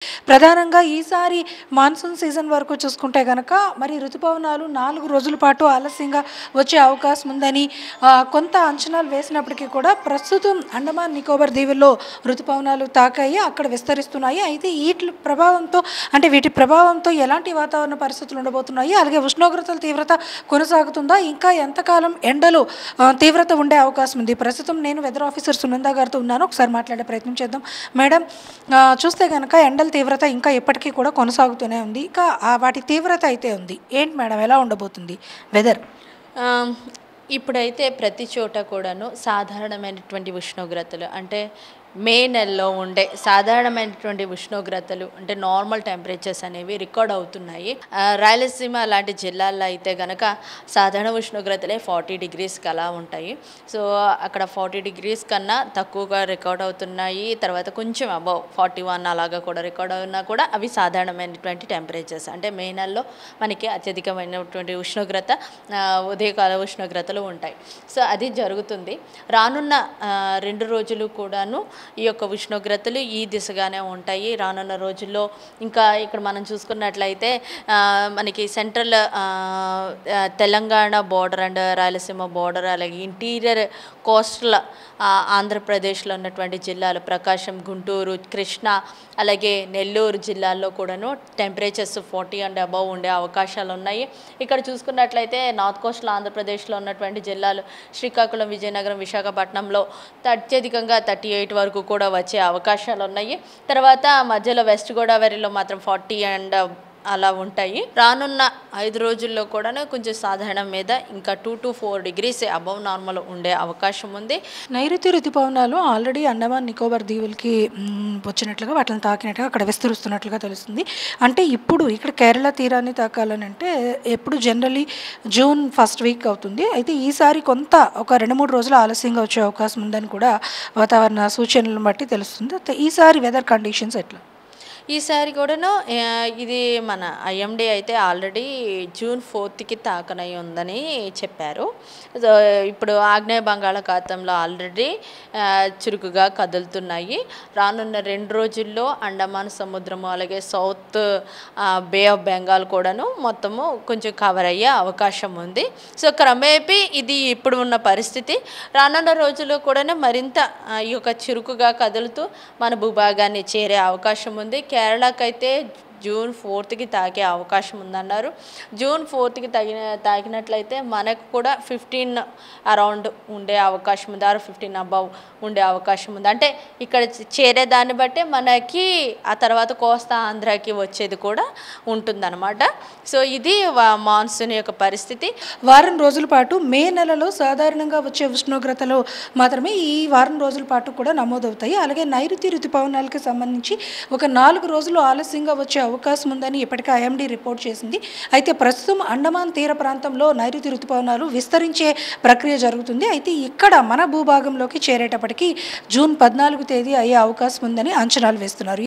ప్రధానంగా ఈసారి monsoon season వరకు చూసుకుంటే గనక మరి ఋతుపవనాలు 4 రోజుల పాటు ఆలస్యంగా వచ్చే అవకాశం ఉందని కొంత అంచనాలు వేసినప్పటికీ కూడా ప్రస్తుతం అండమాన్ నికోబార్ దీవుల్లో ఋతుపవనాలు తాకాయి, అక్కడ విస్తరిస్తున్నాయి. అయితే వీటి ప్రభావంతో ఎలాంటి వాతావరణ పరిస్థితులు ఉండబోతున్నాయి, అలాగే ఉష్ణోగ్రతల తీవ్రత కొనసాగుతుందా, ఇంకా ఎంతకాలం ఎండలు తీవ్రత ఉండే అవకాశం ఉంది? ప్రస్తుతం నేను వెదర్ ఆఫీసర్ సునంద గారితో ఉన్నాను, ఒకసారి మాట్లాడే ప్రయత్నం చేద్దాం. మేడం, చూస్తే కనుక ఎండల తీవ్రత ఇంకా ఇప్పటికీ కూడా కొనసాగుతూనే ఉంది. ఇంకా వాటి తీవ్రత అయితే ఉంది. ఏంటి మేడం, ఎలా ఉండబోతుంది వెదర్? ఇప్పుడైతే ప్రతి చోట కూడాను సాధారణమైనటువంటి ఉష్ణోగ్రతలు అంటే మే నెలలో ఉండే సాధారణమైనటువంటి ఉష్ణోగ్రతలు అంటే నార్మల్ టెంపరేచర్స్ అనేవి రికార్డ్ అవుతున్నాయి. రాయలసీమ లాంటి జిల్లాల్లో అయితే కనుక సాధారణ ఉష్ణోగ్రతలే 40 degreesకి అలా ఉంటాయి. సో అక్కడ 40 degrees కన్నా తక్కువగా రికార్డ్ అవుతున్నాయి. తర్వాత కొంచెం అబౌవ్ 41 అలాగా కూడా రికార్డ్ అవునా కూడా అవి సాధారణమైనటువంటి టెంపరేచర్స్. అంటే మే నెలలో మనకి అత్యధికమైనటువంటి ఉష్ణోగ్రత ఉదయకాల ఉష్ణోగ్రతలు ఉంటాయి. సో అది జరుగుతుంది. రానున్న 2 రోజులు కూడాను ఈ యొక్క ఉష్ణోగ్రతలు ఈ దిశగానే ఉంటాయి. రానున్న రోజుల్లో ఇంకా ఇక్కడ మనం చూసుకున్నట్లయితే మనకి central Telangana border and Rayalaseema border, అలాగే ఇంటీరియర్ కోస్టల్ ఆంధ్రప్రదేశ్లో ఉన్నటువంటి జిల్లాలు ప్రకాశం, గుంటూరు, కృష్ణా, అలాగే నెల్లూరు జిల్లాల్లో కూడాను టెంపరేచర్స్ 40 and above ఉండే అవకాశాలు ఉన్నాయి. ఇక్కడ చూసుకున్నట్లయితే నార్త్ కోస్టల్ ఆంధ్రప్రదేశ్లో ఉన్నటువంటి జిల్లాలు శ్రీకాకుళం, విజయనగరం, విశాఖపట్నంలో అత్యధికంగా 38 వరకు కూడా వచ్చే అవకాశాలు ఉన్నాయి. తర్వాత మధ్యలో వెస్ట్ గోదావరిలో మాత్రం 40 and అలా ఉంటాయి. రానున్న 5 రోజుల్లో కూడా కొంచెం సాధారణం మీద ఇంకా 2 to 4 degrees అబవ్ నార్మల్ ఉండే అవకాశం ఉంది. నైరుతి ఋతుపవనాలు ఆల్రెడీ అండమాన్ నికోబార్ దీవులకి వచ్చినట్లుగా, వాటిని తాకినట్టుగా అక్కడ విస్తరిస్తున్నట్లుగా తెలుస్తుంది. అంటే ఇప్పుడు ఇక్కడ కేరళ తీరాన్ని తాకాలని అంటే ఎప్పుడు జనరలీ జూన్ ఫస్ట్ వీక్ అవుతుంది. అయితే ఈసారి కొంత ఒక 2-3 రోజులు ఆలస్యంగా వచ్చే అవకాశం ఉందని కూడా వాతావరణ సూచనలను బట్టి తెలుస్తుంది. అయితే ఈసారి వెదర్ కండిషన్స్ ఎట్లా? ఈసారి కూడాను ఇది మన ఐఎండీ అయితే ఆల్రెడీ జూన్ 4కి తాకనై ఉందని చెప్పారు. ఇప్పుడు ఆగ్నేయ బంగాళాఖాతంలో ఆల్రెడీ చురుకుగా కదులుతున్నాయి. రానున్న 2 రోజుల్లో అండమాన్ సముద్రము, అలాగే సౌత్ బే ఆఫ్ బెంగాల్ కూడాను మొత్తము కొంచెం కవర్ అయ్యే అవకాశం ఉంది. సో క్రమేపీ ఇది ఇప్పుడు ఉన్న పరిస్థితి రానున్న రోజుల్లో కూడా మరింత ఈ యొక్క చురుకుగా కదులుతూ మన భూభాగాన్ని చేరే అవకాశం ఉంది. కేరళకైతే జూన్ 4కి తాకే అవకాశం ఉందన్నారు. జూన్ 4కి తాకినట్లయితే మనకు కూడా 15 అరౌండ్ ఉండే అవకాశం ఉంది, ఆర్ 15 అబవ్ ఉండే అవకాశం ఉంది. అంటే ఇక్కడ చేరేదాన్ని బట్టే మనకి ఆ తర్వాత కోస్తా ఆంధ్రాకి వచ్చేది కూడా ఉంటుందన్నమాట. సో ఇది మాన్సూన్ యొక్క పరిస్థితి. వారం రోజుల పాటు మే నెలలో సాధారణంగా వచ్చే ఉష్ణోగ్రతలు మాత్రమే ఈ వారం రోజుల పాటు కూడా నమోదవుతాయి. అలాగే నైరుతి ఋతుపవనాలకు సంబంధించి ఒక 4 రోజులు ఆలస్యంగా వచ్చే అవకాశం ఉందని ఇప్పటికే ఐఎండీ రిపోర్ట్ చేసింది. అయితే ప్రస్తుతం అండమాన్ తీర ప్రాంతంలో నైరుతి ఋతుపవనాలు విస్తరించే ప్రక్రియ జరుగుతుంది. అయితే ఇక్కడ మన భూభాగంలోకి చేరేటప్పటికి జూన్ 14 తేదీ అయ్యే అవకాశం ఉందని అంచనాలు వేస్తున్నారు.